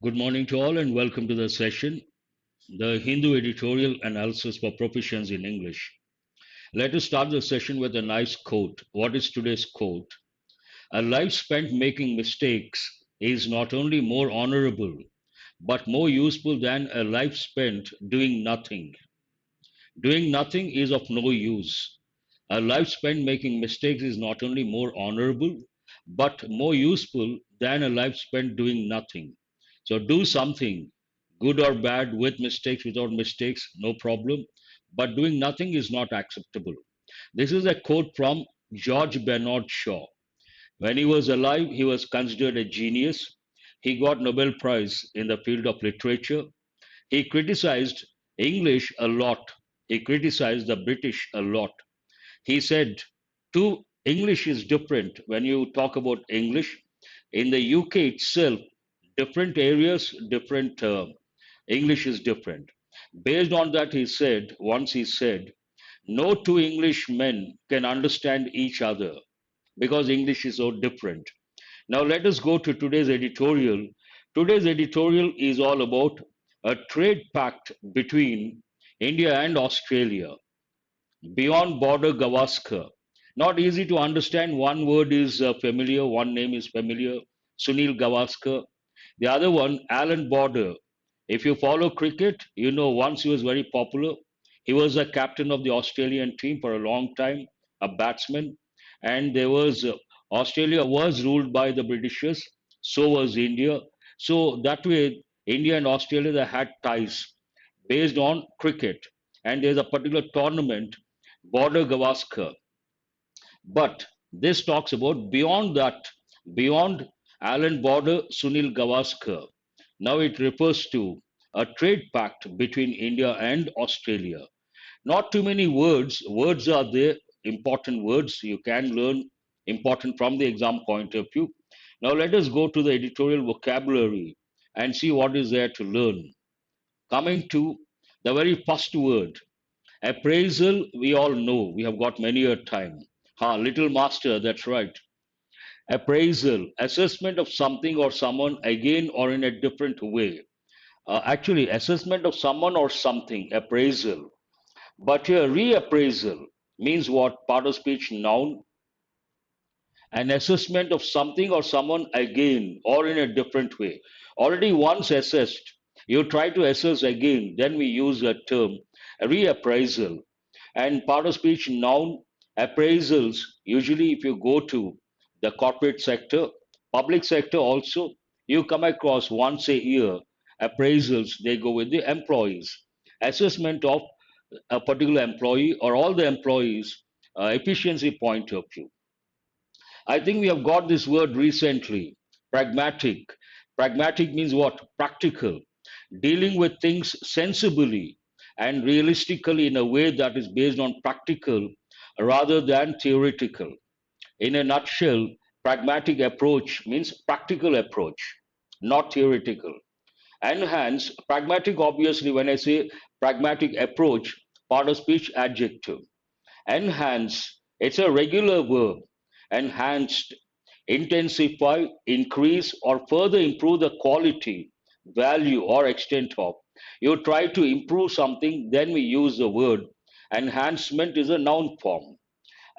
Good morning to all and welcome to the session, the Hindu Editorial Analysis for Proficiency in English. Let us start the session with a nice quote. What is today's quote? A life spent making mistakes is not only more honorable, but more useful than a life spent doing nothing. Doing nothing is of no use. A life spent making mistakes is not only more honorable, but more useful than a life spent doing nothing. So do something, good or bad, with mistakes, without mistakes, no problem. But doing nothing is not acceptable. This is a quote from George Bernard Shaw. When he was alive, he was considered a genius. He got Nobel Prize in the field of literature. He criticized English a lot. He criticized the British a lot. He said, too, English is different when you talk about English. In the UK itself, different areas, different English is different. Based on that, he said, no two English men can understand each other because English is so different. Now, let us go to today's editorial. Today's editorial is all about a trade pact between India and Australia, beyond border Gavaskar. Not easy to understand. One word is familiar, one name is familiar, Sunil Gavaskar. The other one, Alan Border. If you follow cricket, you know once he was very popular. He was a captain of the Australian team for a long time, a batsman. And Australia was ruled by the Britishers, so was India. So that way, India and Australia they had ties based on cricket. And there's a particular tournament, Border Gavaskar. But this talks about beyond that, beyond Alan Border, Sunil Gavaskar. Now it refers to a trade pact between India and Australia. Not too many words. Words are there, important words. You can learn important from the exam point of view. Now let us go to the editorial vocabulary and see what is there to learn. Coming to the very first word, appraisal, we all know. We have got many a time. Ha, little master, that's right. Appraisal, assessment of something or someone again or in a different way. Actually, assessment of someone or something, appraisal. But here, reappraisal means what? Part of speech, noun. An assessment of something or someone again or in a different way. Already once assessed, you try to assess again, then we use a term, reappraisal. And part of speech, noun, appraisals, usually if you go to the corporate sector, public sector also, you come across once a year appraisals, they go with the employees. Assessment of a particular employee or all the employees, efficiency point of view. I think we have got this word recently, pragmatic. Pragmatic means what? Practical. Dealing with things sensibly and realistically in a way that is based on practical rather than theoretical. In a nutshell, pragmatic approach means practical approach, not theoretical. And hence, pragmatic, obviously, when I say pragmatic approach, part of speech adjective. Enhance, it's a regular verb. Enhanced, intensify, increase, or further improve the quality, value, or extent of. You try to improve something, then we use the word. Enhancement is a noun form.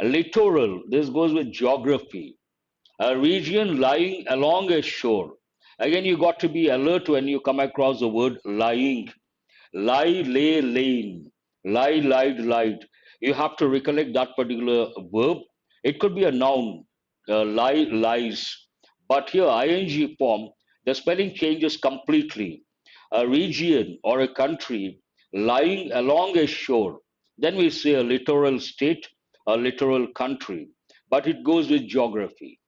Littoral, this goes with geography. A region lying along a shore. Again, you got to be alert when you come across the word lying. Lie, lay, lane. Lie, lied, lied. You have to recollect that particular verb. It could be a noun, lie, lies. But here, ing form, the spelling changes completely. A region or a country lying along a shore. Then we say a littoral state, a littoral country. But it goes with geography.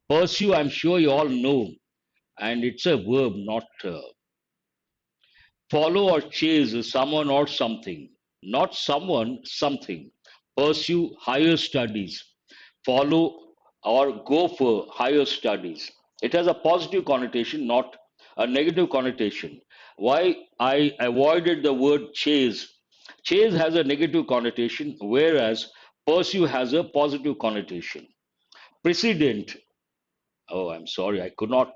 Pursue, I'm sure you all know, and it's a verb, not follow or chase someone or something, not someone, something. Pursue higher studies, follow or go for higher studies. It has a positive connotation, not a negative connotation. Why I avoided the word chase? Chase has a negative connotation, whereas pursue has a positive connotation. Precedent. Oh, I'm sorry, I could not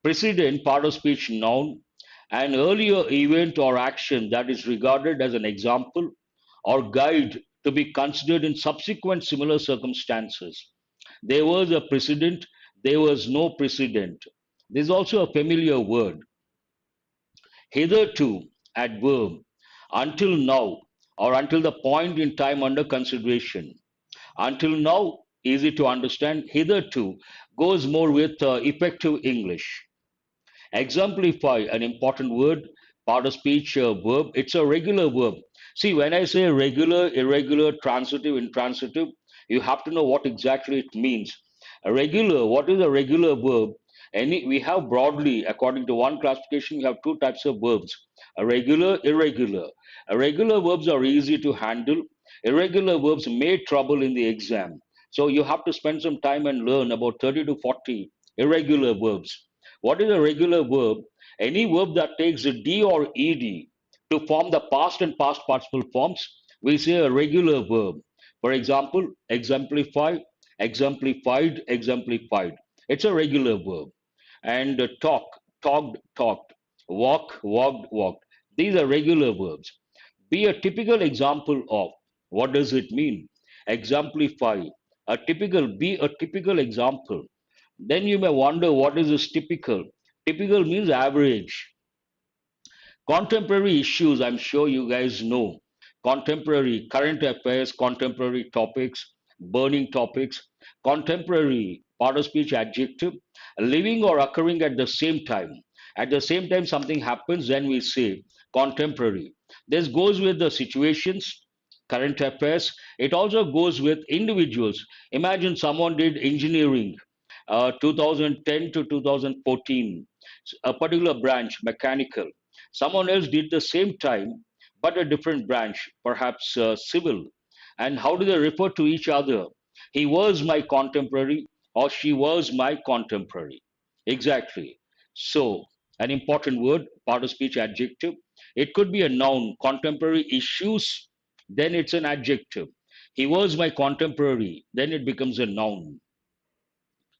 Precedent, part of speech noun, an earlier event or action that is regarded as an example or guide to be considered in subsequent similar circumstances. There was a precedent, there was no precedent. There's also a familiar word. Hitherto, adverb, until now, or until the point in time under consideration. Until now, easy to understand. Hitherto goes more with effective English. Exemplify, an important word, part of speech verb. It's a regular verb. See, when I say regular, irregular, transitive, intransitive, you have to know what exactly it means. A regular, what is a regular verb? We have broadly, according to one classification, we have two types of verbs: a regular, irregular. Irregular verbs are easy to handle. Irregular verbs may trouble in the exam. So you have to spend some time and learn about 30 to 40 irregular verbs. What is a regular verb? Any verb that takes a D or ED to form the past and past participle forms, we say a regular verb. For example, exemplify, exemplified, exemplified. It's a regular verb. And talk, talked, talked. Walk, walked, walked. These are regular verbs. Be a typical example of. What does it mean? Exemplify. Be a typical example. Then you may wonder, what is this typical? Typical means average. Contemporary issues, I'm sure you guys know. Contemporary current affairs, contemporary topics, burning topics. Contemporary, part of speech adjective, living or occurring at the same time. At the same time something happens, then we say contemporary. This goes with the situations, current affairs. It also goes with individuals. Imagine someone did engineering 2010 to 2014, a particular branch, mechanical. Someone else did the same time, but a different branch, perhaps civil. And how do they refer to each other? He was my contemporary, or she was my contemporary. Exactly. So, an important word, part of speech adjective. It could be a noun, contemporary issues, then it's an adjective. He was my contemporary, then it becomes a noun.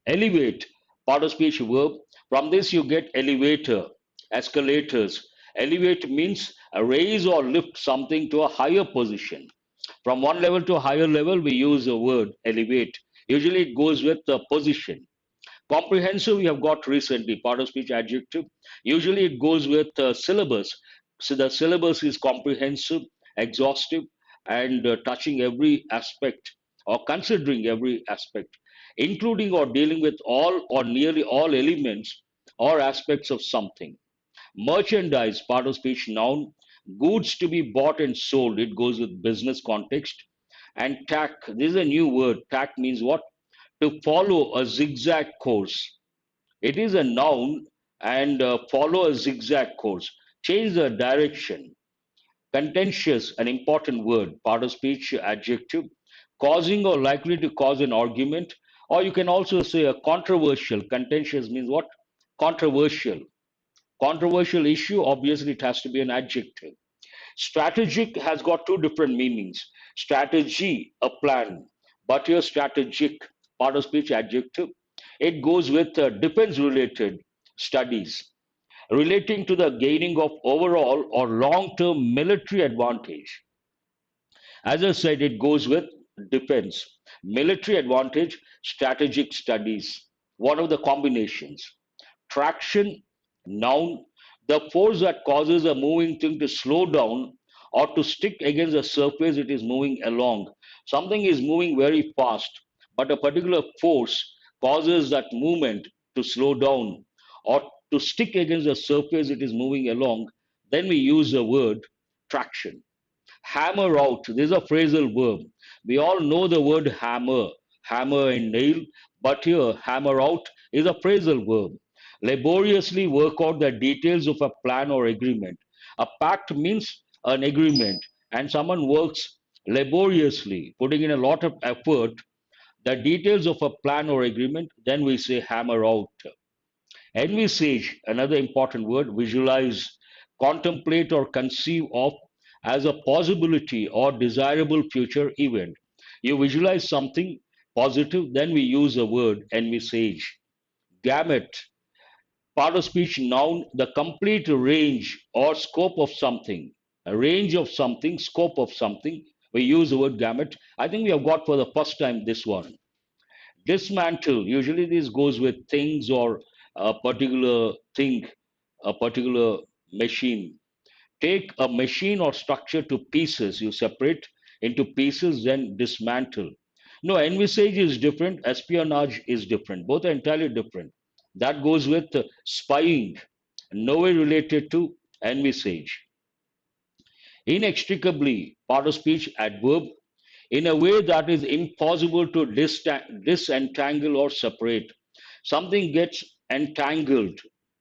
Elevate, part of speech verb. From this you get elevator, escalators. Elevate means raise or lift something to a higher position. From one level to a higher level, we use the word elevate. Usually it goes with the position. Comprehensive, we have got recently, part of speech adjective. Usually it goes with syllabus. So the syllabus is comprehensive, exhaustive, and touching every aspect or considering every aspect, including or dealing with all or nearly all elements or aspects of something. Merchandise, part of speech noun, goods to be bought and sold. It goes with business context. And tack, this is a new word. Tack means what? To follow a zigzag course. It is a noun and follow a zigzag course. Change the direction. Contentious, an important word, part of speech adjective, causing or likely to cause an argument. Or you can also say a controversial. Contentious means what? Controversial. Controversial issue, obviously, it has to be an adjective. Strategic has got two different meanings. Strategy, a plan, but here strategic, part of speech adjective. It goes with defense related studies relating to the gaining of overall or long term military advantage. As I said, it goes with defense, military advantage, strategic studies, one of the combinations. Traction, noun, the force that causes a moving thing to slow down or to stick against the surface it is moving along. Something is moving very fast, but a particular force causes that movement to slow down or to stick against the surface it is moving along. Then we use the word traction. Hammer out, this is a phrasal verb. We all know the word hammer, hammer and nail, but here hammer out is a phrasal verb. Laboriously work out the details of a plan or agreement. A pact means an agreement, and someone works laboriously, putting in a lot of effort, the details of a plan or agreement, then we say hammer out. Envisage, another important word, visualize, contemplate or conceive of as a possibility or desirable future event. You visualize something positive, then we use the word envisage. Gamut, Part of speech noun, the complete range or scope of something. A range of something, scope of something. We use the word gamut. I think we have got for the first time this one. Dismantle. Usually this goes with things or a particular thing, a particular machine. Take a machine or structure to pieces. You separate into pieces, then dismantle. No, envisage is different. Espionage is different. Both are entirely different. That goes with spying. No way related to envisage. Inextricably, part of speech adverb, in a way that is impossible to disentangle or separate. Something gets entangled,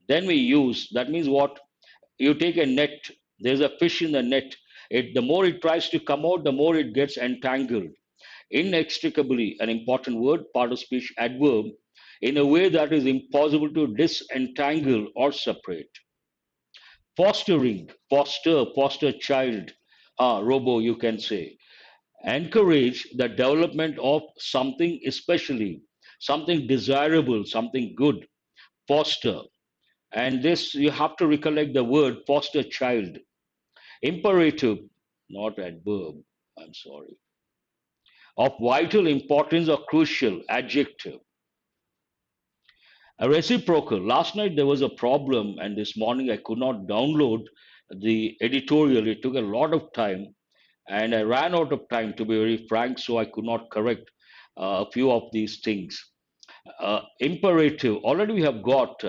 then we use, that means what? You take a net, there's a fish in the net. The more it tries to come out, the more it gets entangled. Inextricably, an important word, part of speech adverb, in a way that is impossible to disentangle or separate. Fostering, foster child, robo, you can say. Encourage the development of something, especially something desirable, something good. Foster. And this, you have to recollect the word foster child. Imperative, not adverb, I'm sorry. Of vital importance or crucial, adjective. A reciprocal. Last night there was a problem, and this morning I could not download the editorial. It took a lot of time, and I ran out of time, to be very frank, so I could not correct a few of these things. Imperative, already we have got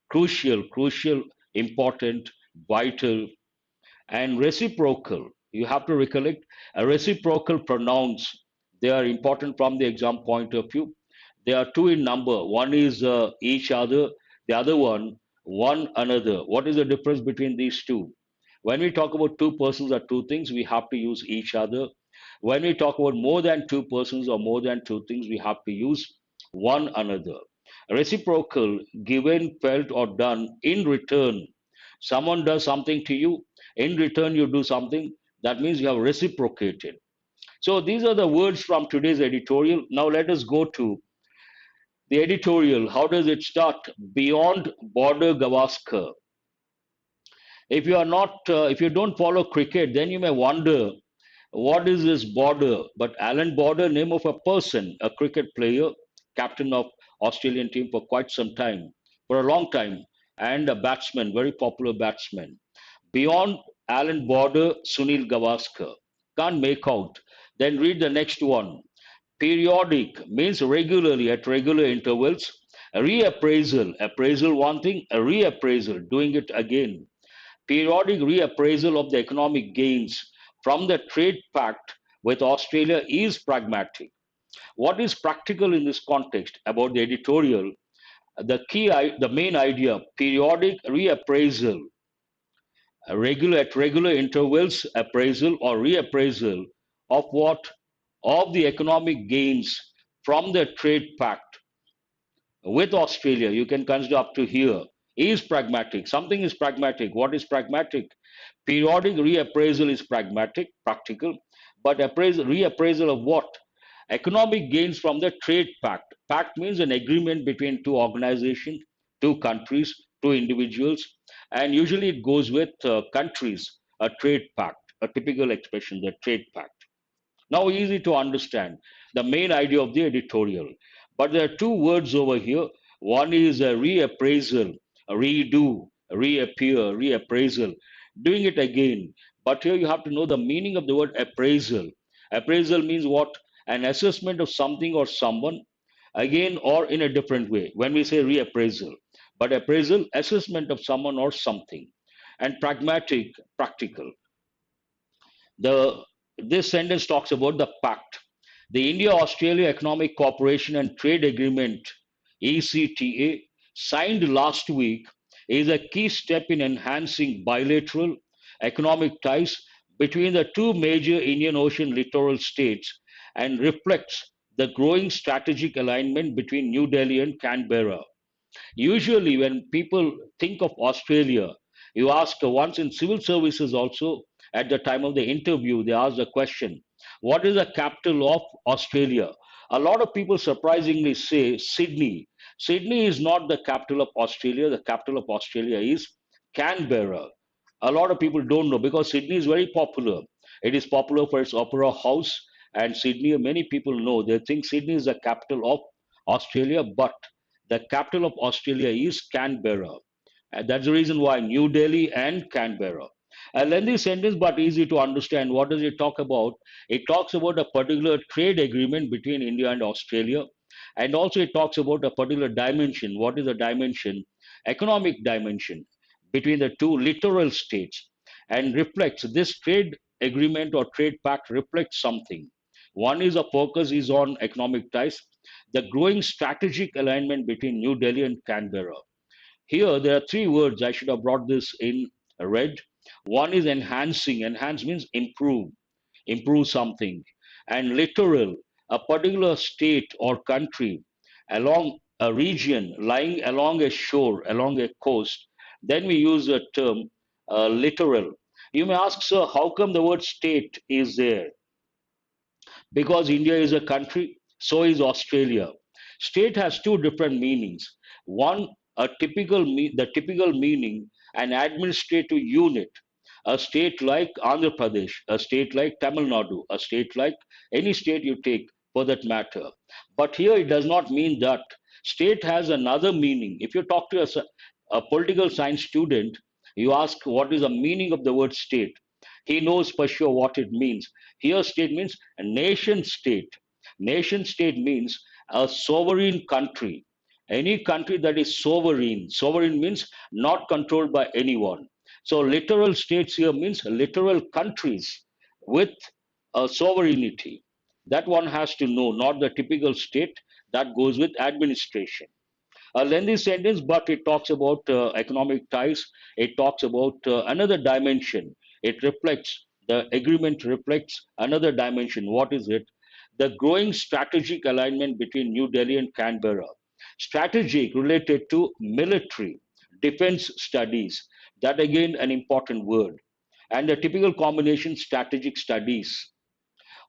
crucial, important, vital, and reciprocal. You have to recollect reciprocal pronouns. They are important from the exam point of view. There are two in number. One is each other, the other one another. What is the difference between these two? When we talk about two persons or two things, we have to use each other. When we talk about more than two persons or more than two things, we have to use one another. Reciprocal, given, felt, or done in return. Someone does something to you, in return, you do something. That means you have reciprocated. So these are the words from today's editorial. Now let us go to the editorial. How does it start? Beyond border Gavaskar. If you are not, if you don't follow cricket, then you may wonder what is this border? But Alan Border, name of a person, a cricket player, captain of Australian team for quite some time, for a long time, and a batsman, very popular batsman. Beyond Alan Border, Sunil Gavaskar. Can't make out. Then read the next one. Periodic means regularly at regular intervals. Reappraisal, appraisal one thing, a reappraisal, doing it again. Periodic reappraisal of the economic gains from the trade pact with Australia is pragmatic. What is practical in this context about the editorial? The main idea, periodic reappraisal, at regular intervals, appraisal or reappraisal of what? Of the economic gains from the trade pact with Australia, you can consider up to here, is pragmatic. Something is pragmatic. What is pragmatic? Periodic reappraisal is pragmatic, practical, but reappraisal of what? Economic gains from the trade pact. Pact means an agreement between two organizations, two countries, two individuals, and usually it goes with countries, a trade pact, a typical expression, the trade pact. Now, easy to understand the main idea of the editorial. But there are two words over here. One is a reappraisal, a redo, a reappear, reappraisal, doing it again. But here you have to know the meaning of the word appraisal. Appraisal means what? An assessment of something or someone, again or in a different way when we say reappraisal. But appraisal, assessment of someone or something. And pragmatic, practical. The this sentence talks about the pact. The India-Australia Economic Cooperation and Trade Agreement (ECTA) signed last week is a key step in enhancing bilateral economic ties between the two major Indian Ocean littoral states and reflects the growing strategic alignment between New Delhi and Canberra. Usually, when people think of Australia, you ask once in civil services also at the time of the interview, they ask the question, what is the capital of Australia? A lot of people surprisingly say Sydney. Sydney is not the capital of Australia. The capital of Australia is Canberra. A lot of people don't know because Sydney is very popular. It is popular for its opera house, and Sydney, many people know. They think Sydney is the capital of Australia, but the capital of Australia is Canberra. And that's the reason why New Delhi and Canberra. A lengthy sentence, but easy to understand. What does it talk about? It talks about a particular trade agreement between India and Australia. And also, it talks about a particular dimension. What is the dimension? Economic dimension between the two littoral states, and reflects this trade agreement or trade pact reflects something. One is a focus is on economic ties, the growing strategic alignment between New Delhi and Canberra. Here, there are three words. I should have brought this in red. One is enhancing. Enhance means improve, improve something. And littoral, a particular state or country along a region lying along a shore, along a coast. Then we use the term littoral. You may ask, sir, how come the word state is there? Because India is a country, so is Australia. State has two different meanings. One, the typical meaning, an administrative unit, a state like Andhra Pradesh, a state like Tamil Nadu, a state like any state you take for that matter. But here it does not mean that. State has another meaning. If you talk to a political science student, you ask what is the meaning of the word state. He knows for sure what it means. Here, state means a nation state. Nation state means a sovereign country. Any country that is sovereign. Sovereign means not controlled by anyone. So, literal states here means literal countries with a sovereignty. That one has to know, not the typical state that goes with administration. A lengthy sentence, but it talks about economic ties. It talks about another dimension. It reflects, the agreement reflects another dimension. What is it? The growing strategic alignment between New Delhi and Canberra. Strategic related to military, defense studies. That again, an important word. And the typical combination, strategic studies.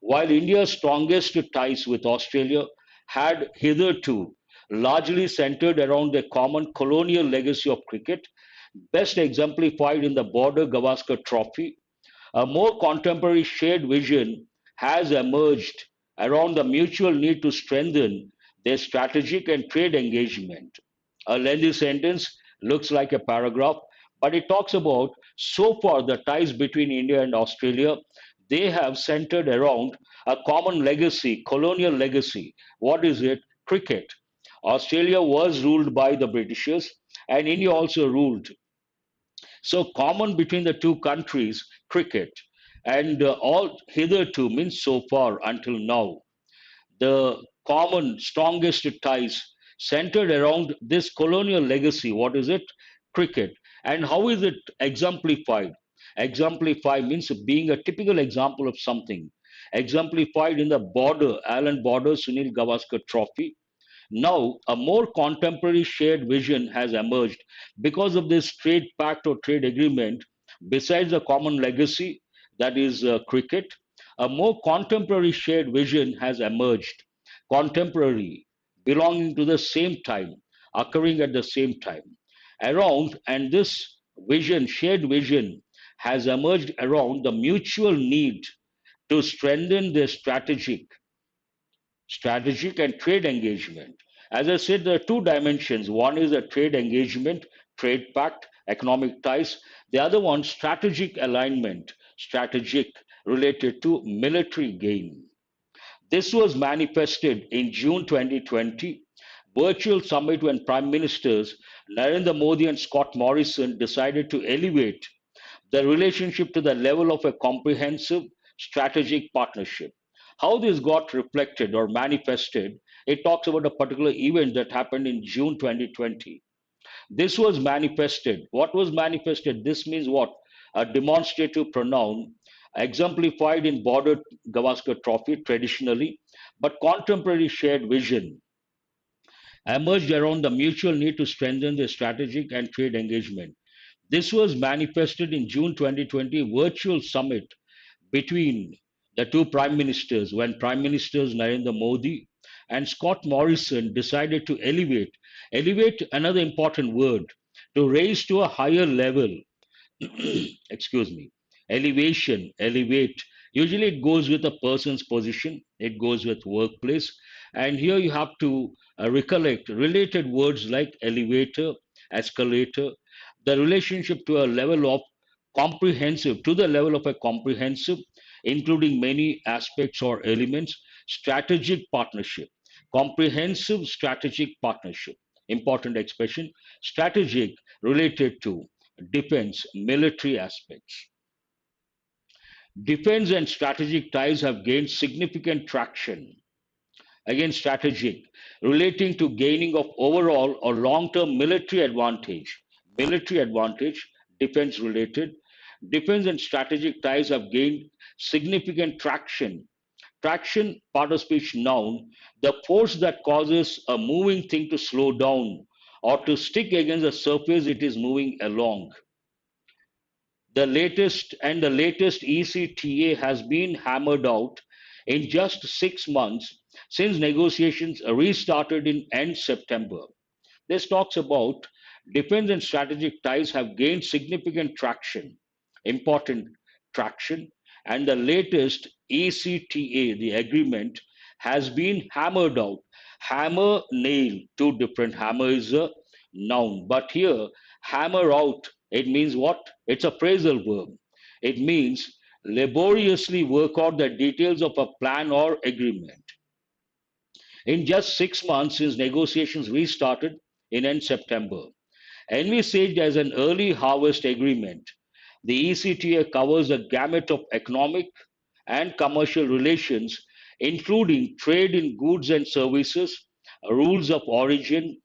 While India's strongest ties with Australia had hitherto largely centered around the common colonial legacy of cricket, best exemplified in the Border Gavaskar Trophy, a more contemporary shared vision has emerged around the mutual need to strengthen their strategic and trade engagement. A lengthy sentence looks like a paragraph, but it talks about so far the ties between India and Australia, they have centered around a common legacy, colonial legacy. What is it? Cricket. Australia was ruled by the Britishers, and India also ruled. So, common between the two countries, cricket, and all hitherto means so far until now. The common, strongest ties centered around this colonial legacy. What is it? Cricket. And how is it exemplified? Exemplify means being a typical example of something. Exemplified in the border, Allen Border Sunil Gavaskar Trophy. Now, a more contemporary shared vision has emerged because of this trade pact or trade agreement. Besides the common legacy, that is cricket, a more contemporary shared vision has emerged. Contemporary, belonging to the same time, occurring at the same time. Around, and this vision, shared vision, has emerged around the mutual need to strengthen their strategic and trade engagement. As I said, there are two dimensions. One is a trade engagement, trade pact, economic ties. The other one, strategic alignment, strategic related to military gain. This was manifested in June 2020, virtual summit when Prime Ministers Narendra Modi and Scott Morrison decided to elevate the relationship to the level of a comprehensive strategic partnership. How this got reflected or manifested, it talks about a particular event that happened in June 2020. This was manifested. What was manifested? This means what? A demonstrative pronoun exemplified in Border Gavaskar Trophy traditionally, but contemporary shared vision emerged around the mutual need to strengthen the strategic and trade engagement. This was manifested in June 2020 virtual summit between the two prime ministers when Prime Ministers Narendra Modi and Scott Morrison decided to elevate another important word, to raise to a higher level. Excuse me. Elevation, elevate. Usually it goes with a person's position, it goes with workplace. And here you have to recollect related words like elevator, escalator, the relationship to a level of comprehensive, to the level of a comprehensive, including many aspects or elements, strategic partnership, comprehensive strategic partnership, important expression, strategic related to defense, military aspects. Defense and strategic ties have gained significant traction. Again, strategic, relating to gaining of overall or long-term military advantage. Military advantage, defense related. Defense and strategic ties have gained significant traction. Traction, part of speech noun, the force that causes a moving thing to slow down or to stick against the surface it is moving along. The latest ECTA has been hammered out in just 6 months since negotiations restarted in end September. This talks about defense and strategic ties have gained significant traction, important traction, and the latest ECTA, the agreement, has been hammered out. Hammer, nail, two different. Hammer is a noun, but here, hammer out, it means what? It's a phrasal verb. It means laboriously work out the details of a plan or agreement. In just 6 months since negotiations restarted in end September, envisaged as an early harvest agreement, the ECTA covers a gamut of economic and commercial relations, including trade in goods and services, rules of origin,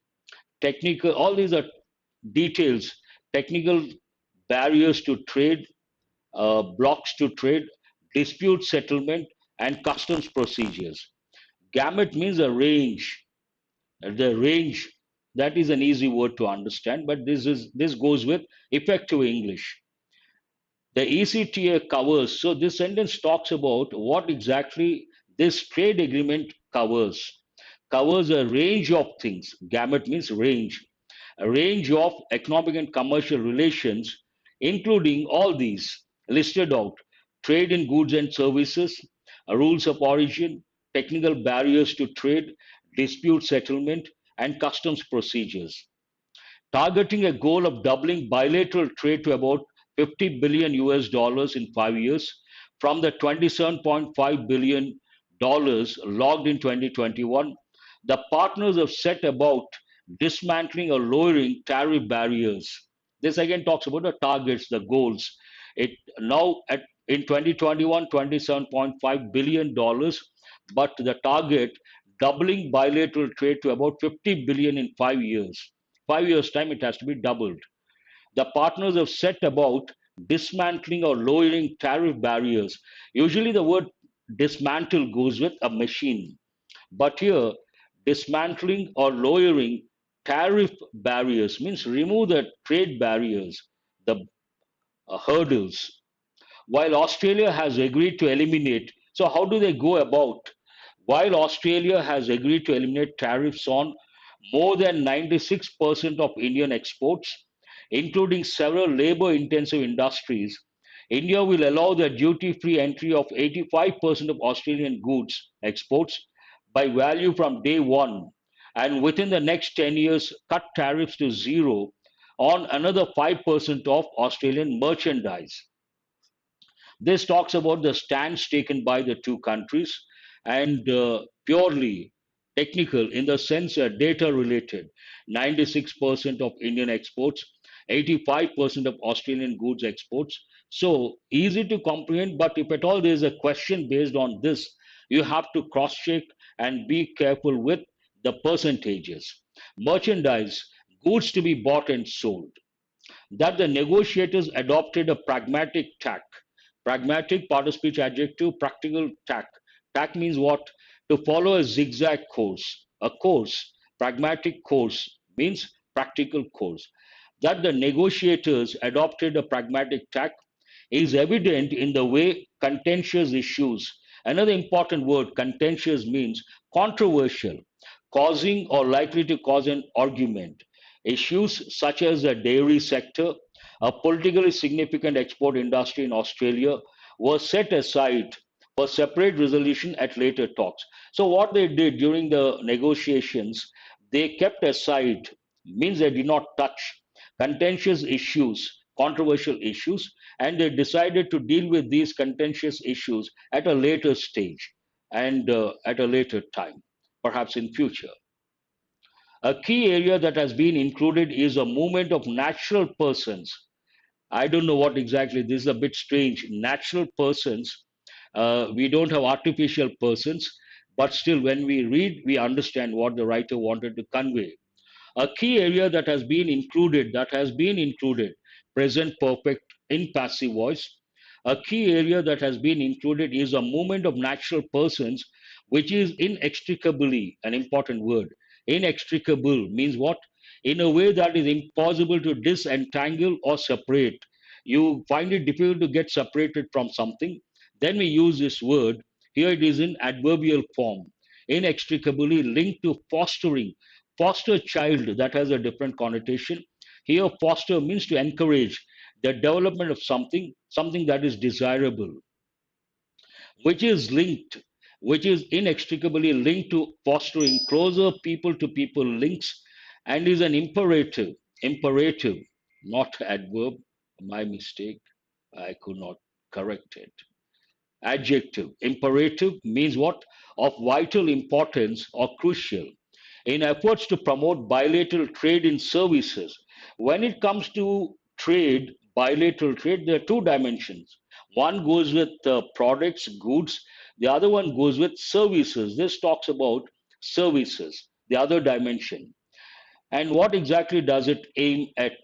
technical, all these are details, technical barriers to trade, blocks to trade, dispute settlement, and customs procedures. Gamut means a range. The range, that is an easy word to understand, but this goes with effective English. The ECTA covers, so this sentence talks about what exactly this trade agreement covers a range of things. Gamut means range, a range of economic and commercial relations, including all these listed out: trade in goods and services, rules of origin, technical barriers to trade, dispute settlement, and customs procedures. Targeting a goal of doubling bilateral trade to about 50 billion US dollars in 5 years from the 27.5 billion dollars logged in 2021, the partners have set about dismantling or lowering tariff barriers. This again talks about the targets, the goals. It now at in 2021, $27.5 billion, but the target doubling bilateral trade to about 50 billion in 5 years. 5 years' time, it has to be doubled. The partners have set about dismantling or lowering tariff barriers. Usually, the word dismantle goes with a machine, but here, dismantling or lowering tariff barriers means remove the trade barriers, the hurdles. While Australia has agreed to eliminate, so how do they go about? While Australia has agreed to eliminate tariffs on more than 96% of Indian exports, including several labor intensive industries, India will allow the duty free entry of 85% of Australian goods exports by value from day one, and within the next 10 years, cut tariffs to zero on another 5% of Australian merchandise. This talks about the stance taken by the two countries and purely technical in the sense data related. 96% of Indian exports, 85% of Australian goods exports. So easy to comprehend, but if at all there is a question based on this, you have to cross check and be careful with the percentages. Merchandise, goods to be bought and sold, that the negotiators adopted a pragmatic tack. Pragmatic, part of speech adjective, practical tack. Tack means what? To follow a zigzag course. A course, pragmatic course means practical course. That the negotiators adopted a pragmatic tack is evident in the way contentious issues Another important word, contentious, means controversial, causing or likely to cause an argument. Issues such as the dairy sector, a politically significant export industry in Australia, were set aside for separate resolution at later talks. So, what they did during the negotiations, they kept aside, means they did not touch contentious issues, controversial issues, and they decided to deal with these contentious issues at a later stage and at a later time, perhaps in future. A key area that has been included is a movement of natural persons. I don't know what exactly, this is a bit strange. Natural persons, we don't have artificial persons, but still, when we read, we understand what the writer wanted to convey. A key area that has been included, present perfect in passive voice. A key area that has been included is a movement of natural persons, which is inextricably an important word. Inextricable means what? In a way that is impossible to disentangle or separate. You find it difficult to get separated from something. Then we use this word. Here it is in adverbial form. Inextricably linked to fostering. Foster child, that has a different connotation. Here, foster means to encourage the development of something, something that is desirable, which is linked, which is inextricably linked to fostering closer people to people links, and is an imperative, not adverb. My mistake. I could not correct it. Adjective. Imperative means what? Of vital importance or crucial. In efforts to promote bilateral trade in services, when it comes to trade, bilateral trade, there are two dimensions. One goes with products, goods, the other one goes with services. This talks about services, the other dimension. And what exactly does it aim at?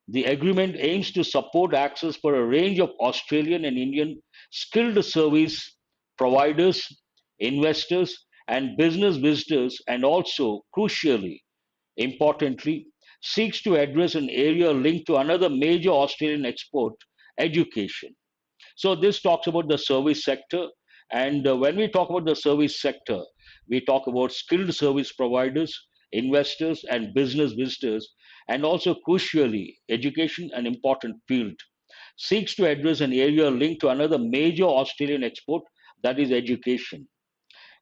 The agreement aims to support access for a range of Australian and Indian skilled service providers, investors, and business visitors, and also, crucially, importantly, seeks to address an area linked to another major Australian export, education. So this talks about the service sector. And when we talk about the service sector, we talk about skilled service providers, investors, and business visitors, and also crucially, education, an important field, seeks to address an area linked to another major Australian export, that is education.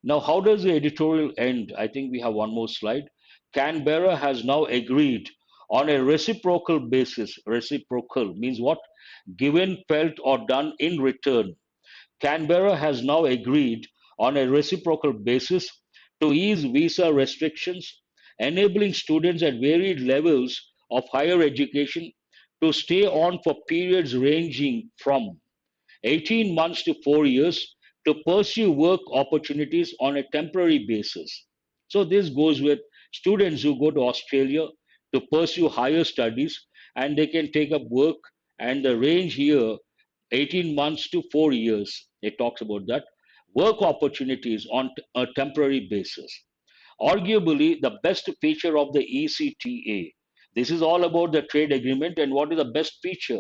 Now, how does the editorial end? I think we have one more slide. Canberra has now agreed on a reciprocal basis. Reciprocal means what? Given, felt, or done in return. Canberra has now agreed on a reciprocal basis to ease visa restrictions, enabling students at varied levels of higher education to stay on for periods ranging from 18 months to 4 years to pursue work opportunities on a temporary basis. So, this goes with students who go to Australia to pursue higher studies, and they can take up work, and the range here 18 months to 4 years. It talks about that. Work opportunities on a temporary basis. Arguably, the best feature of the ECTA. This is all about the trade agreement and what is the best feature.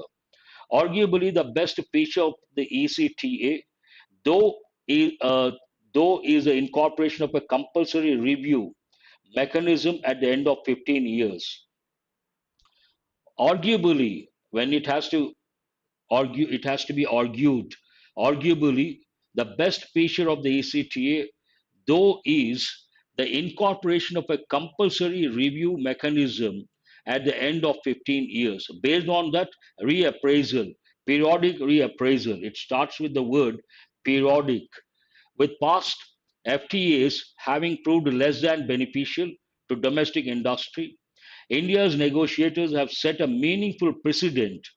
Arguably, the best feature of the ECTA, though, is, uh, though is the incorporation of a compulsory review mechanism at the end of 15 years. Arguably, when it has to be argued. Arguably, the best feature of the ECTA, though, is the incorporation of a compulsory review mechanism at the end of 15 years. Based on that, reappraisal, periodic reappraisal. It starts with the word periodic. With past FTAs having proved less than beneficial to domestic industry, India's negotiators have set a meaningful precedent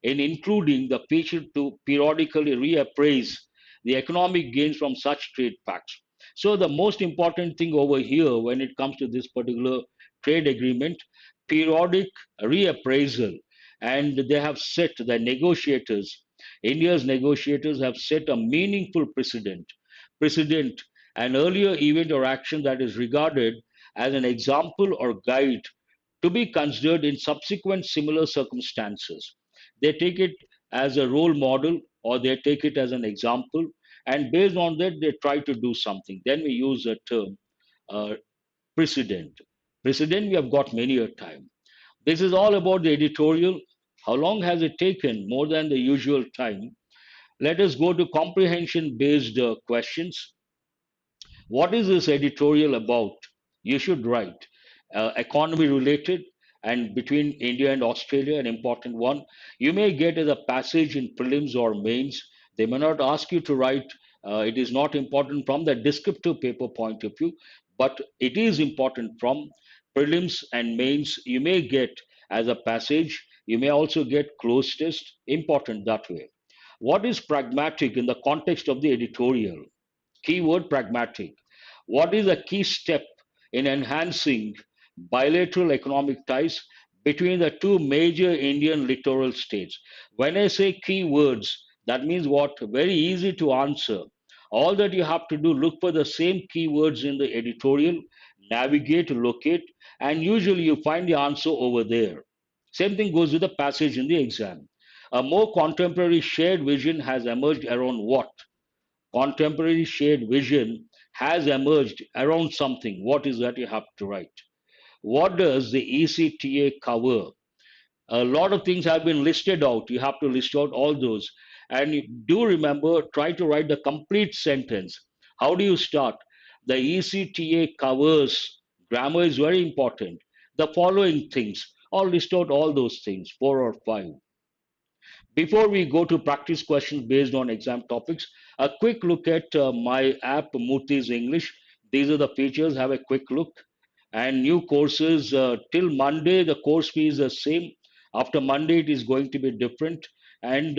in including the feature to periodically reappraise the economic gains from such trade pacts. So, the most important thing over here when it comes to this particular trade agreement, periodic reappraisal, and they have set the negotiators, India's negotiators have set a meaningful precedent, an earlier event or action that is regarded as an example or guide to be considered in subsequent similar circumstances. They take it as a role model or they take it as an example and based on that, they try to do something. Then we use the term uh, precedent. Precedent, we have got many a time. This is all about the editorial. How long has it taken? More than the usual time. Let us go to comprehension based questions. What is this editorial about? You should write. Economy related and between India and Australia, an important one. You may get as a passage in prelims or mains. They may not ask you to write. It is not important from the descriptive paper point of view, but it is important from prelims and mains. You may get as a passage. You may also get closed test. Important that way. What is pragmatic in the context of the editorial? Keyword pragmatic. What is a key step in enhancing bilateral economic ties between the two major Indian littoral states? When I say keywords, that means what? Very easy to answer. All that you have to do, look for the same keywords in the editorial, navigate, locate, and usually you find the answer over there. Same thing goes with the passage in the exam. A more contemporary shared vision has emerged around what? Contemporary shared vision has emerged around something. What is that you have to write? What does the ECTA cover? A lot of things have been listed out. You have to list out all those. And do remember, try to write the complete sentence. How do you start? The ECTA covers, grammar is very important. The following things, or list out all those things, four or five. Before we go to practice questions based on exam topics, a quick look at my app, Murthy's English. These are the features. Have a quick look. And new courses till Monday, the course fee is the same. After Monday, it is going to be different. And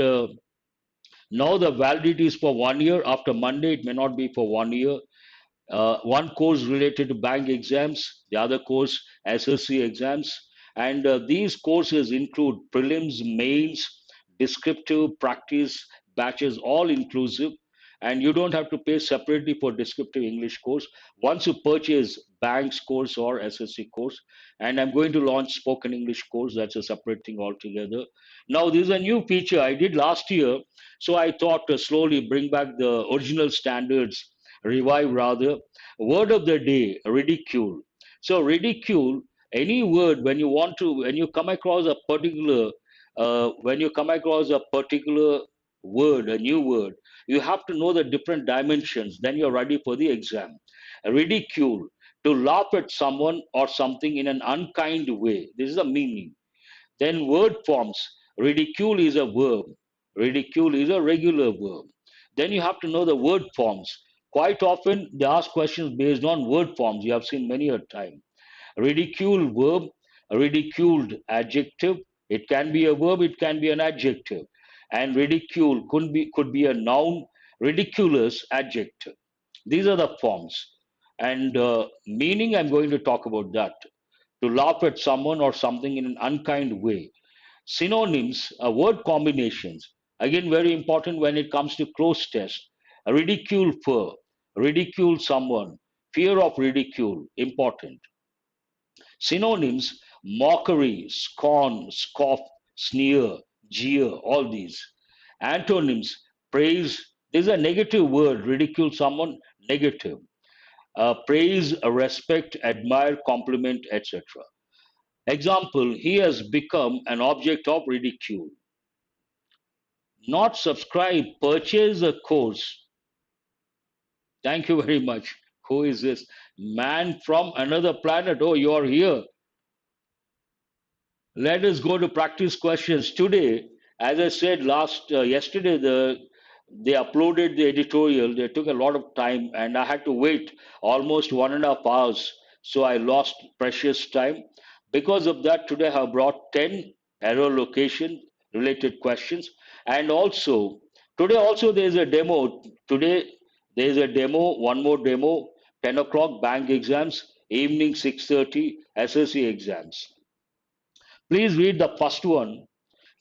now the validity is for 1 year. After Monday, it may not be for 1 year. One course related to bank exams, the other course SSC exams, and these courses include prelims, mains, descriptive, practice, batches, all inclusive, and you don't have to pay separately for descriptive English course once you purchase bank's course or SSC course. And I'm going to launch spoken English course. That's a separate thing altogether. Now, this is a new feature I did last year, so I thought to slowly bring back the original standards, revive rather. Word of the day, ridicule. So ridicule, any word when you want to, when you come across a particular, when you come across a particular word, a new word, you have to know the different dimensions. Then you're ready for the exam. Ridicule, to laugh at someone or something in an unkind way. This is the meaning. Then word forms. Ridicule is a verb. Ridicule is a regular verb. Then you have to know the word forms. Quite often they ask questions based on word forms. You have seen many a time. Ridicule verb, ridiculed adjective. It can be a verb, it can be an adjective. And ridicule could be a noun, ridiculous adjective. These are the forms. And meaning, I'm going to talk about that. To laugh at someone or something in an unkind way. Synonyms, word combinations, again very important when it comes to close test. Ridicule for, ridicule someone, fear of ridicule, important. Synonyms, mockery, scorn, scoff, sneer, jeer, all these. Antonyms, praise, this is a negative word, ridicule someone, negative. Praise, respect, admire, compliment, etc. Example, he has become an object of ridicule. Not subscribe, purchase a course. Thank you very much. Who is this? Man from another planet. Oh, you're here. Let us go to practice questions. Today, as I said yesterday, they uploaded the editorial. They took a lot of time, and I had to wait almost 1.5 hours. So I lost precious time. Because of that, today I have brought 10 error location related questions. And also, today also there is a demo. Today there is a demo, one more demo, 10 o'clock bank exams, evening 6:30 SSC exams. Please read the first one.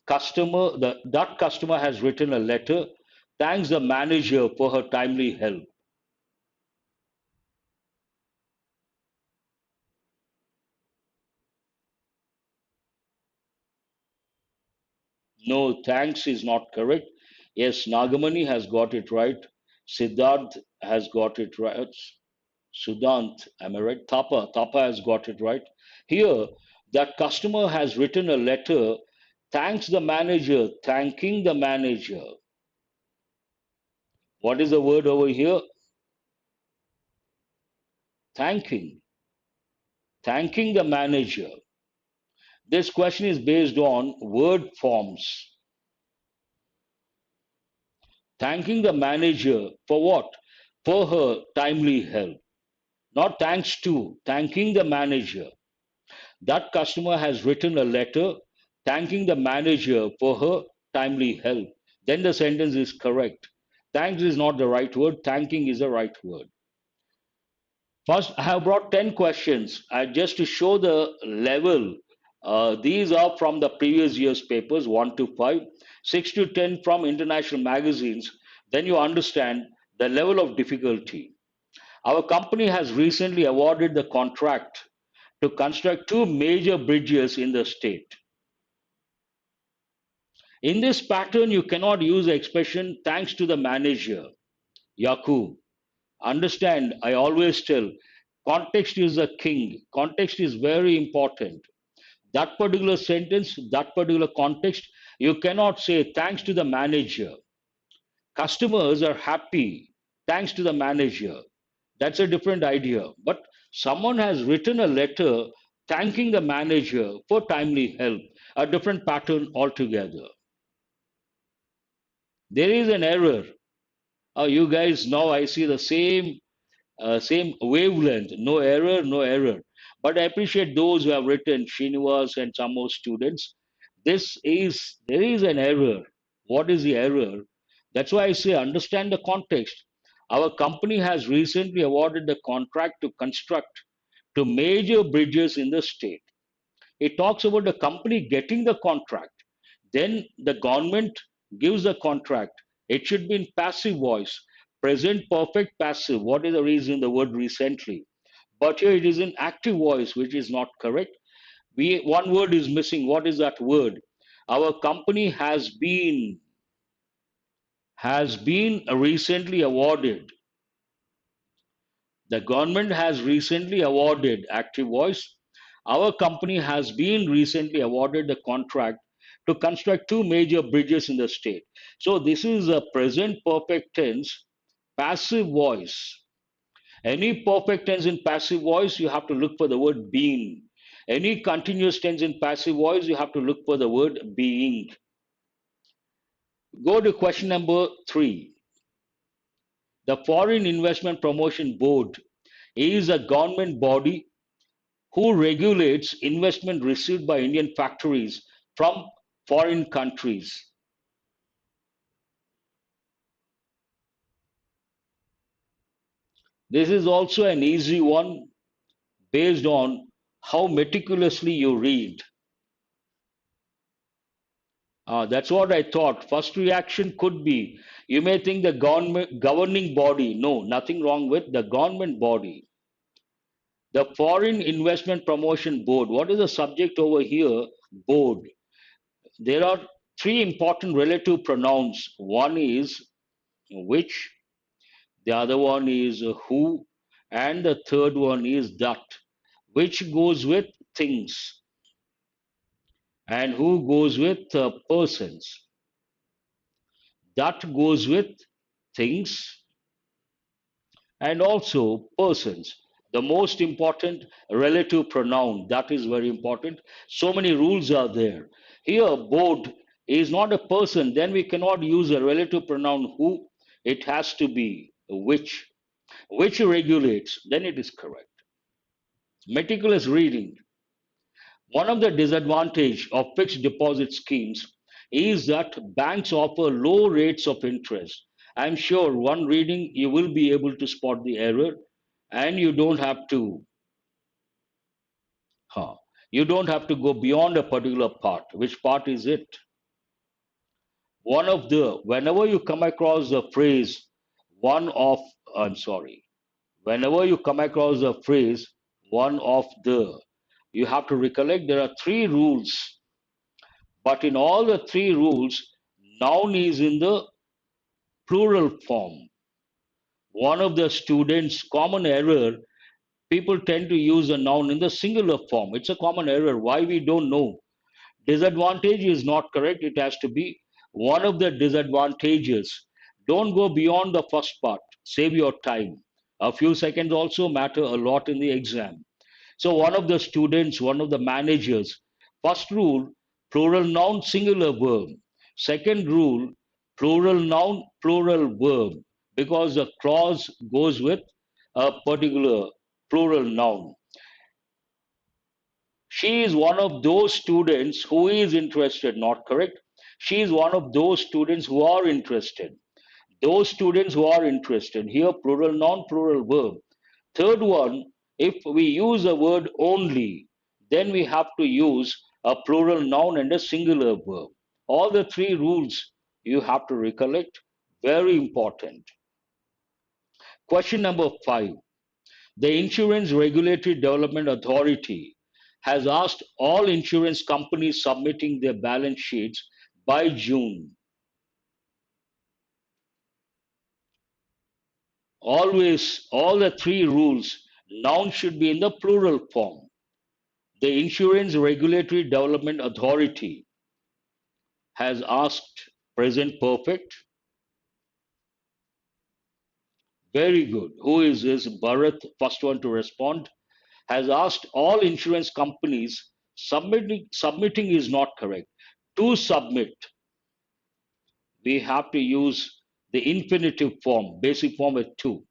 That customer has written a letter, thanks the manager for her timely help. No, thanks is not correct. Yes, Nagamani has got it right. Siddharth has got it right. Sudant, am I right? Tapa has got it right. Here, that customer has written a letter, thanks the manager, thanking the manager. What is the word over here? Thanking. Thanking the manager. This question is based on word forms. Thanking the manager for what? For her timely help. Not thanks to, thanking the manager. That customer has written a letter thanking the manager for her timely help. Then the sentence is correct. Thanks is not the right word, thanking is the right word. First, I have brought 10 questions just to show the level. These are from the previous year's papers, 1 to 5, 6 to 10 from international magazines. Then you understand the level of difficulty. Our company has recently awarded the contract to construct two major bridges in the state. In this pattern, you cannot use the expression thanks to the manager. Yakub, understand, I always tell, context is the king. Context is very important. That particular sentence, that particular context, you cannot say thanks to the manager. Customers are happy thanks to the manager. That's a different idea. But someone has written a letter thanking the manager for timely help, a different pattern altogether. There is an error. You guys, now I see the same wavelength. No error, no error. But I appreciate those who have written, Srinivas and some more students. There is an error. What is the error? That's why I say understand the context. Our company has recently awarded the contract to construct two major bridges in the state. It talks about the company getting the contract. Then the government gives the contract. It should be in passive voice. Present perfect passive. What is the reason the word recently? But here it is in active voice, which is not correct. One word is missing. What is that word? Our company has been recently awarded. The government has recently awarded active voice. Our company has been recently awarded the contract to construct two major bridges in the state. So this is a present perfect tense, passive voice. Any perfect tense in passive voice, you have to look for the word being. Any continuous tense in passive voice, you have to look for the word being. Go to question number 3. The Foreign Investment Promotion Board is a government body who regulates investment received by Indian factories from foreign countries. This is also an easy one based on how meticulously you read. That's what I thought. First reaction could be you may think the governing body. No, nothing wrong with the government body. The Foreign Investment Promotion Board. What is the subject over here? Board. There are three important relative pronouns. One is which, the other one is who, and the third one is that. Which goes with things, and who goes with persons. That goes with things and also persons. The most important relative pronoun, that is very important. So many rules are there. Here, board is not a person, then we cannot use a relative pronoun who. It has to be which regulates, then it is correct. Meticulous reading. One of the disadvantages of fixed deposit schemes is that banks offer low rates of interest. I'm sure one reading you will be able to spot the error, and huh, you don't have to go beyond a particular part. Which part is it? Whenever you come across the phrase one of, I'm sorry, whenever you come across the phrase one of the, you have to recollect there are three rules. But in all the three rules, noun is in the plural form. One of the students' common error, people tend to use a noun in the singular form. It's a common error. Why we don't know? Disadvantage is not correct. It has to be one of the disadvantages. Don't go beyond the first part. Save your time. A few seconds also matter a lot in the exam. So one of the students, one of the managers, first rule, plural noun, singular verb. Second rule, plural noun, plural verb, because the clause goes with a particular plural noun. She is one of those students who is interested, not correct. She is one of those students who are interested. Those students who are interested. Here, plural noun, plural verb. Third one, if we use a word only, then we have to use a plural noun and a singular verb. All the three rules you have to recollect. Very important. Question number 5. The Insurance Regulatory Development Authority has asked all insurance companies submitting their balance sheets by June. Always, all the three rules, noun should be in the plural form. The Insurance Regulatory Development Authority has asked, present perfect. Very good. Who is this? Bharat, first one to respond, has asked all insurance companies. Submitting is not correct. To submit, we have to use the infinitive form, basic form with to.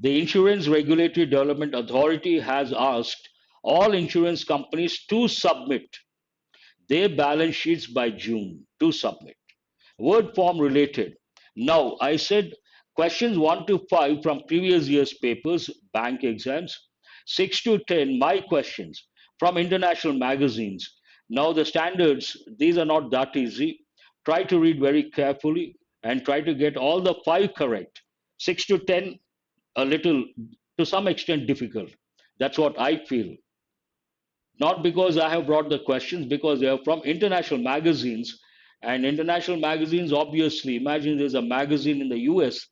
The Insurance Regulatory Development Authority has asked all insurance companies to submit their balance sheets by June. To submit. Word form related. Now, I said questions 1 to 5 from previous year's papers, bank exams, 6 to 10, my questions from international magazines. Now, the standards, these are not that easy. Try to read very carefully and try to get all the 5 correct. 6 to 10, a little, to some extent, difficult. That's what I feel. Not because I have brought the questions, because they are from international magazines. And international magazines, obviously, imagine there's a magazine in the US,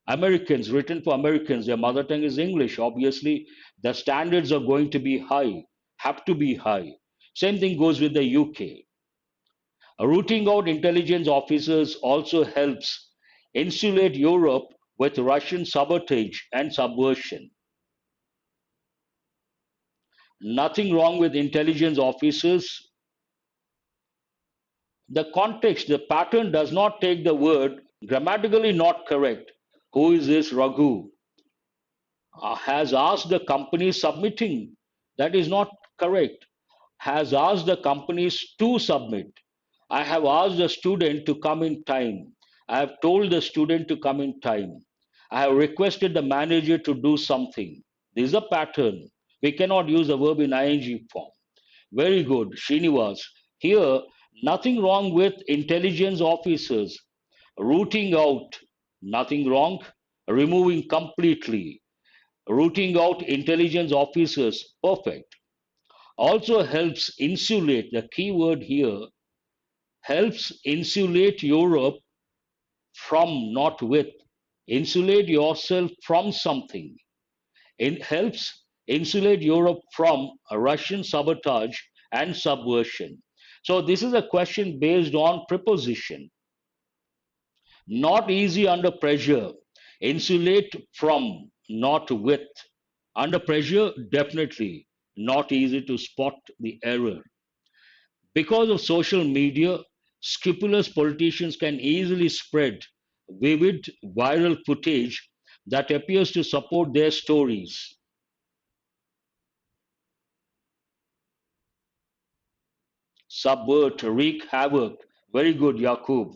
Americans, written for Americans, their mother tongue is English. Obviously, the standards are going to be high, have to be high. Same thing goes with the UK. Rooting out intelligence officers also helps insulate Europe with Russian sabotage and subversion. Nothing wrong with intelligence officers. The context, the pattern does not take the word grammatically not correct. Who is this Raghu? Has asked the companies submitting. That is not correct. Has asked the companies to submit. I have asked the student to come in time. I have told the student to come in time. I have requested the manager to do something. This is a pattern. We cannot use the verb in ing form. Very good, Srinivas. Here, nothing wrong with intelligence officers. Rooting out, nothing wrong. Removing completely. Rooting out intelligence officers, perfect. Also helps insulate, the key word here, helps insulate Europe from, not with. Insulate yourself from something. It helps insulate Europe from Russian sabotage and subversion. So this is a question based on preposition. Not easy under pressure. Insulate from, not with. Under pressure, definitely not easy to spot the error. Because of social media, scrupulous politicians can easily spread vivid viral footage that appears to support their stories. Subvert, wreak havoc. Very good, Yakub.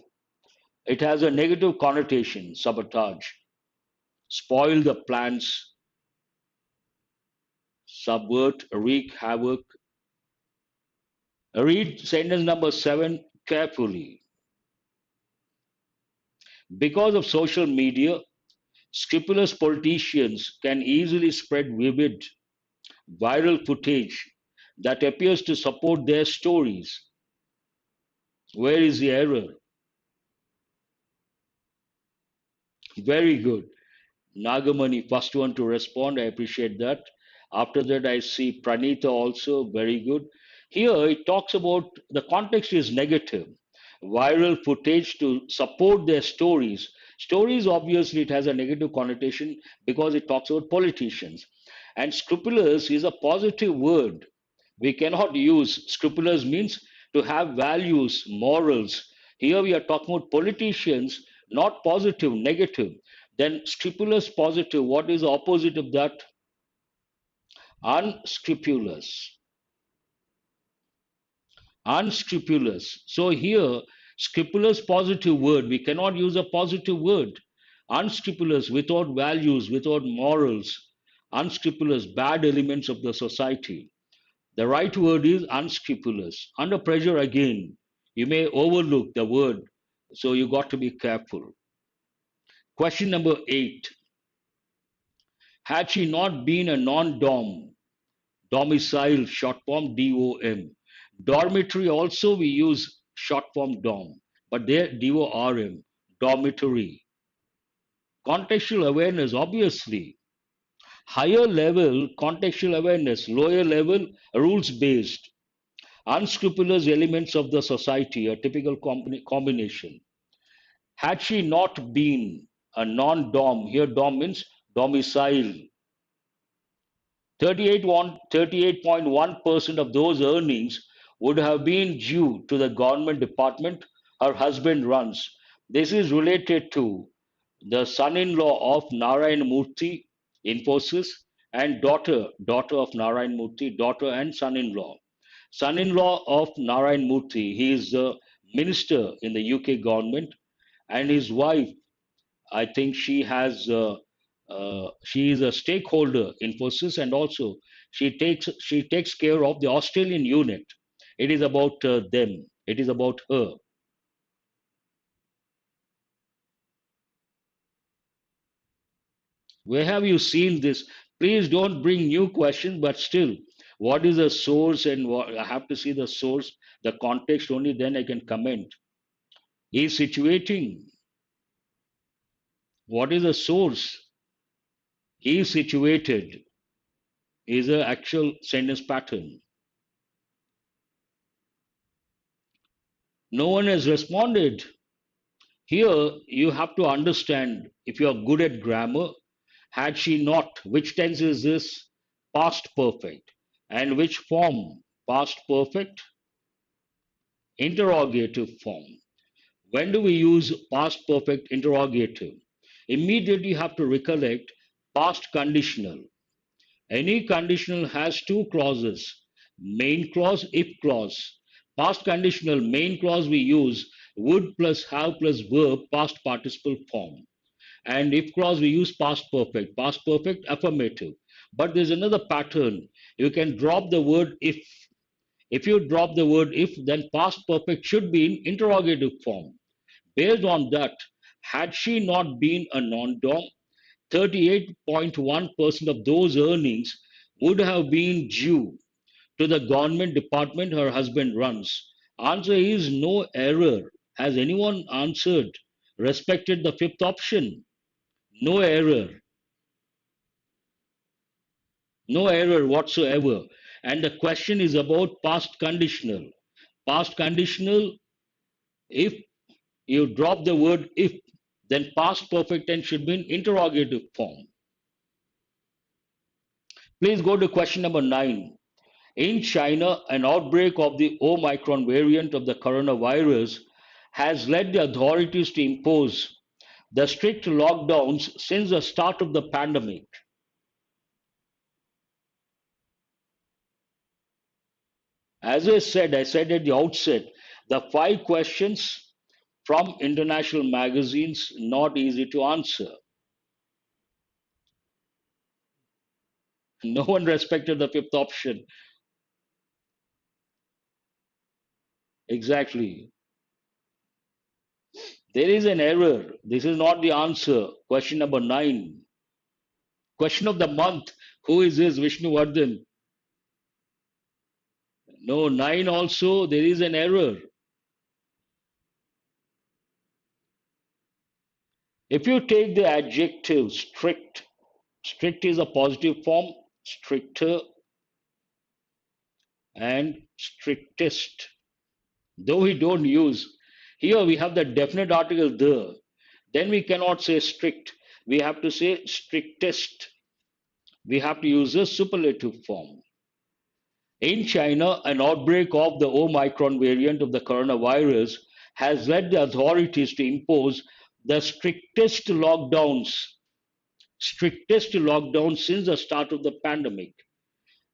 It has a negative connotation, sabotage. Spoil the plans, subvert, wreak havoc. Read sentence number 7 carefully. Because of social media, scrupulous politicians can easily spread vivid, viral footage that appears to support their stories. Where is the error? Very good. Nagamani, first one to respond. I appreciate that. After that, I see Pranita also. Very good. Here it talks about the context is negative. Viral footage to support their stories. Stories, obviously, it has a negative connotation because it talks about politicians. And scrupulous is a positive word. We cannot use scrupulous means to have values, morals. Here we are talking about politicians, not positive, negative. Then scrupulous, positive. What is the opposite of that? Unscrupulous. Unscrupulous. So here, scrupulous, positive word. We cannot use a positive word. Unscrupulous, without values, without morals. Unscrupulous, bad elements of the society. The right word is unscrupulous. Under pressure, again, you may overlook the word, so you got to be careful. Question number 8. Had she not been a non-dom, domicile, short form DOM. Dormitory also we use short form DOM, but there DORM, dormitory. Contextual awareness, obviously. Higher level contextual awareness, lower level rules based. Unscrupulous elements of the society, a typical combination. Had she not been a non-dom, here dom means domicile, 38.1% of those earnings would have been due to the government department her husband runs. This is related to the son-in-law of Narayan Murthy, Infosys, and daughter of Narayan Murthy, daughter and son-in-law. Son-in-law of Narayan Murthy, he is the minister in the UK government, and his wife, I think she is a stakeholder in Infosys, and also she takes care of the Australian unit. It is about them. It is about her. Where have you seen this? Please don't bring new questions, but still, what is the source and what I have to see the source, the context only then I can comment. Is situating. What is the source? Is situated is a actual sentence pattern. No one has responded. Here you have to understand if you are good at grammar, had she not, which tense is this? Past perfect. And which form? Past perfect? Interrogative form. When do we use past perfect interrogative? Immediately you have to recollect past conditional. Any conditional has two clauses, main clause, if clause. Past conditional, main clause we use would plus have plus verb, past participle form. And if clause we use past perfect affirmative. But there's another pattern. You can drop the word if. If you drop the word if, then past perfect should be in interrogative form. Based on that, had she not been a non-dom, 38.1% of those earnings would have been due to the government department her husband runs. Answer is no error. Has anyone answered? Respected the fifth option? No error. No error whatsoever. And the question is about past conditional. Past conditional, if you drop the word if, then past perfect tense should be in interrogative form. Please go to question number 9. In China, an outbreak of the Omicron variant of the coronavirus has led the authorities to impose the strict lockdowns since the start of the pandemic. As I said at the outset, the 5 questions from international magazines not easy to answer. No one respected the fifth option. Exactly. There is an error. This is not the answer. Question number 9. Question of the month. Who is this? Vishnu Vardhan. No, 9 also. There is an error. If you take the adjective strict, strict is a positive form, stricter and strictest. Though we don't use, here we have the definite article the, then we cannot say strict. We have to say strictest. We have to use a superlative form. In China, an outbreak of the Omicron variant of the coronavirus has led the authorities to impose the strictest lockdowns since the start of the pandemic.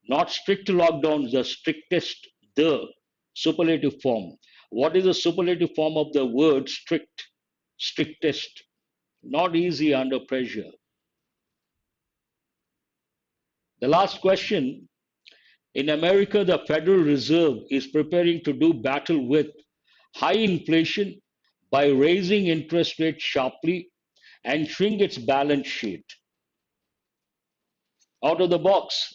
Not strict lockdowns, the strictest, the superlative form. What is the superlative form of the word strict? Strictest. Not easy under pressure. The last question. In America, the Federal Reserve is preparing to do battle with high inflation by raising interest rates sharply and shrink its balance sheet. Out of the box.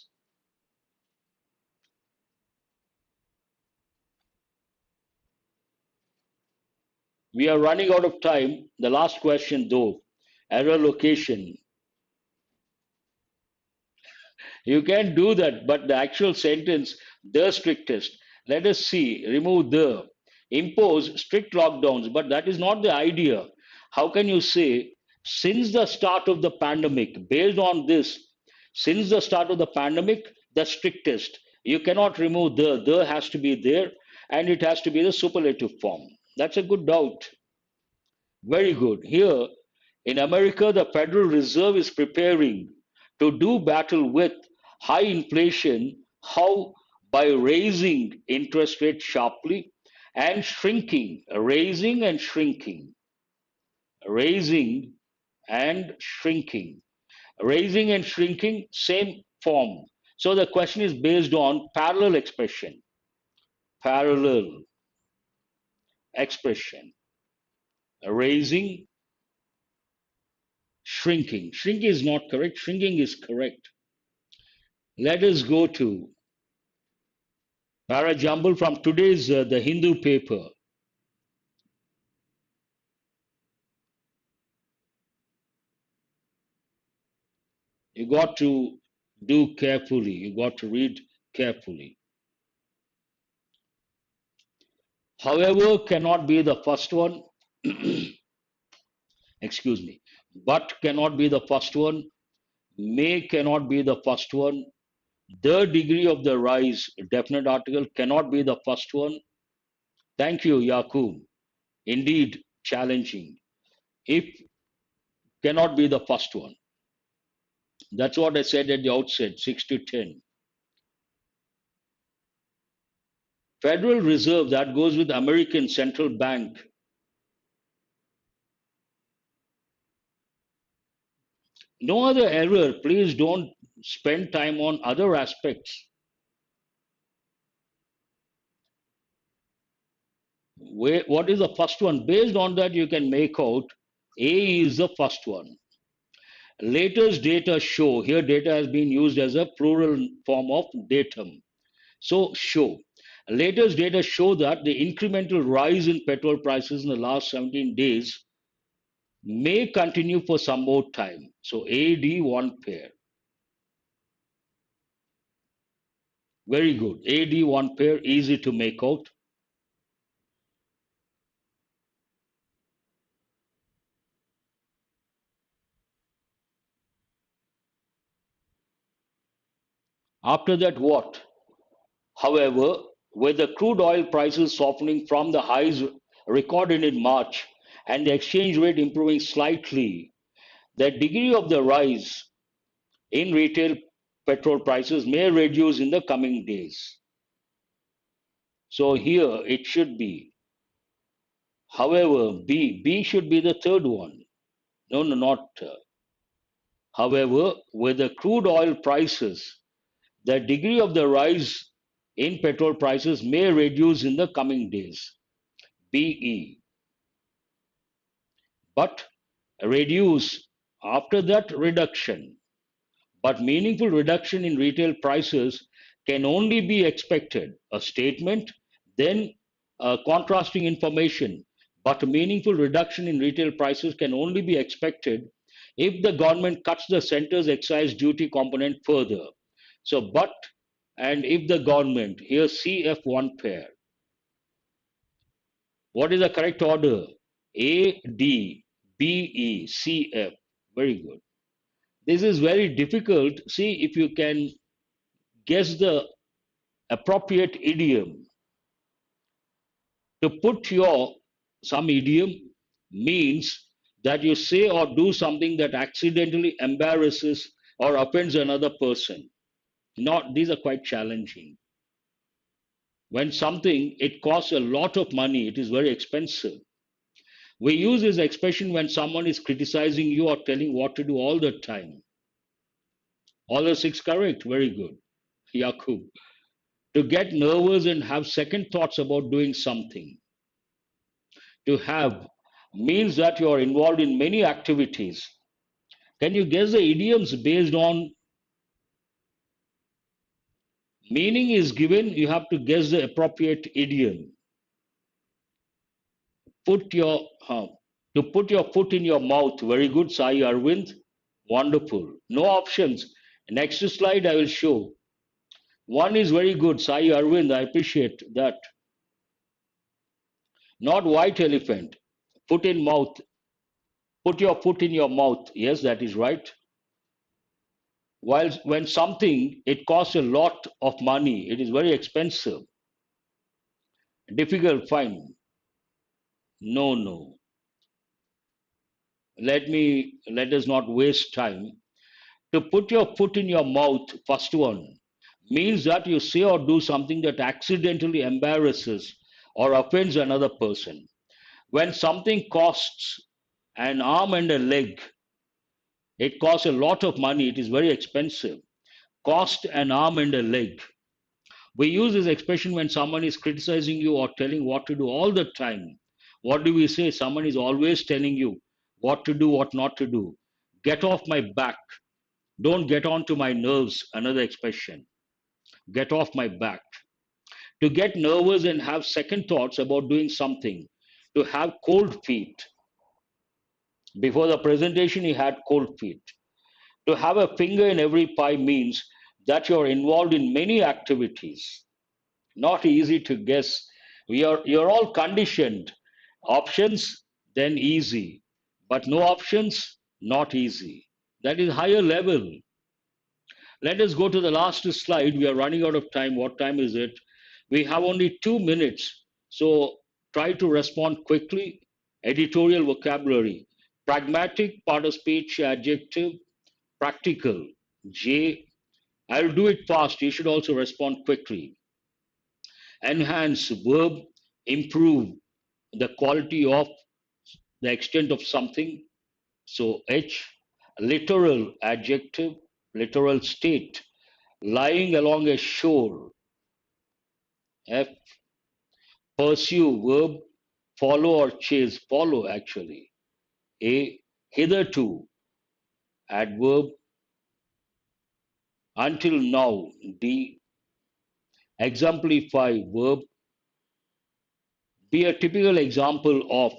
We are running out of time. The last question, though, error location. You can do that, but the actual sentence, the strictest. Let us see, remove the. Impose strict lockdowns, but that is not the idea. How can you say, since the start of the pandemic, based on this, since the start of the pandemic, the strictest? You cannot remove the has to be there, and it has to be the superlative form. That's a good doubt. Very good. Here in America, the Federal Reserve is preparing to do battle with high inflation. How? By raising interest rates sharply and shrinking, raising and shrinking, raising and shrinking, raising and shrinking, same form. So the question is based on parallel expression, raising, shrinking. Shrinking is not correct, shrinking is correct. Let us go to Jumble from today's the Hindu paper. You got to do carefully. You got to read carefully. However, cannot be the first one. Excuse me. But cannot be the first one. May cannot be the first one. The degree of the rise, definite article, cannot be the first one. Thank you, Yakub. Indeed, challenging. If cannot be the first one. That's what I said at the outset, 6 to 10. Federal Reserve, that goes with American Central Bank. No other error. Please don't spend time on other aspects. What is the first one? Based on that, you can make out A is the first one. Latest data show, here data has been used as a plural form of datum. So show. Latest data show that the incremental rise in petrol prices in the last 17 days may continue for some more time. So AD one pair. Very good. AD one pair, easy to make out. After that, what? However, with the crude oil prices softening from the highs recorded in March and the exchange rate improving slightly, the degree of the rise in retail petrol prices may reduce in the coming days. So here it should be. However, B should be the third one. No, not. However, with the crude oil prices, the degree of the rise in petrol prices may reduce in the coming days. BE. But reduce after that reduction. But meaningful reduction in retail prices can only be expected. A statement, then contrasting information But a meaningful reduction in retail prices can only be expected if the government cuts the center's excise duty component further. So, but and if the government, here CF1 pair, what is the correct order? A, D, B, E, C, F. Very good. This is very difficult. See if you can guess the appropriate idiom. To put your some idiom means that you say or do something that accidentally embarrasses or offends another person. Not these are quite challenging. When something it costs a lot of money, it is very expensive. We use this expression when someone is criticizing you or telling what to do all the time. All the six correct. Very good. Yakub. To get nervous and have second thoughts about doing something. To have means that you are involved in many activities. Can you guess the idioms based on meaning is given? You have to guess the appropriate idiom. Put your to put your foot in your mouth. Very good, Sai Arvind. Wonderful. No options. Next slide I will show. One is very good, Sai Arvind. I appreciate that. Not white elephant. Foot in mouth. Put your foot in your mouth. Yes, that is right. While when something it costs a lot of money, it is very expensive. Difficult, fine. No, no. Let us not waste time. To put your foot in your mouth, first one, means that you say or do something that accidentally embarrasses or offends another person. When something costs an arm and a leg, it costs a lot of money, it is very expensive. Cost an arm and a leg. We use this expression when someone is criticizing you or telling what to do all the time. What do we say? Someone is always telling you what to do, what not to do. Get off my back. Don't get onto my nerves. Another expression. Get off my back. To get nervous and have second thoughts about doing something. To have cold feet. Before the presentation, he had cold feet. To have a finger in every pie means that you're involved in many activities. Not easy to guess. You're all conditioned. Options, then easy. But no options, not easy. That is higher level. Let us go to the last slide. We are running out of time. What time is it? We have only 2 minutes. So try to respond quickly. Editorial vocabulary. Pragmatic, part of speech, adjective. Practical, J. I'll do it fast. You should also respond quickly. Enhance, verb, improve the quality of the extent of something. So H. Literal, adjective, literal state. Lying along a shore. F. Pursue, verb, follow or chase. Follow, actually. A. Hitherto, adverb. Until now, D. Exemplify, verb. Be a typical example of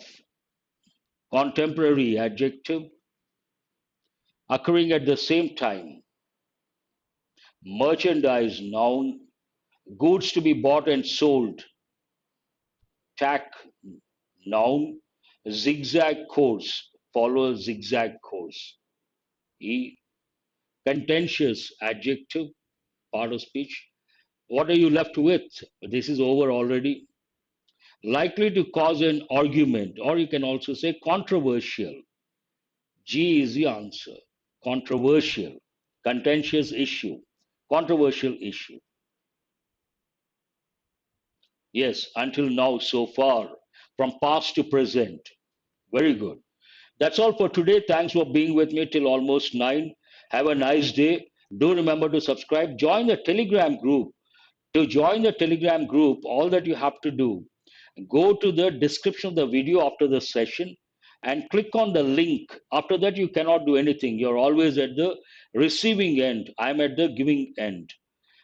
contemporary, adjective. Occurring at the same time. Merchandise, noun. Goods to be bought and sold. Tack, noun. Zigzag course. Follow a zigzag course. E. Contentious, adjective. Part of speech. What are you left with? This is over already. Likely to cause an argument, or you can also say controversial. G is the answer. Controversial, contentious issue, controversial issue. Yes, until now, so far, from past to present. Very good. That's all for today. Thanks for being with me till almost 9. Have a nice day. Do remember to subscribe. Join the Telegram group. To join the Telegram group, all that you have to do, go to the description of the video after the session and click on the link. After that, you cannot do anything. You're always at the receiving end. I'm at the giving end.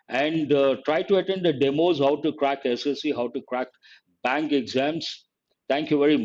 And try to attend the demos, how to crack SSC, how to crack bank exams. Thank you very much.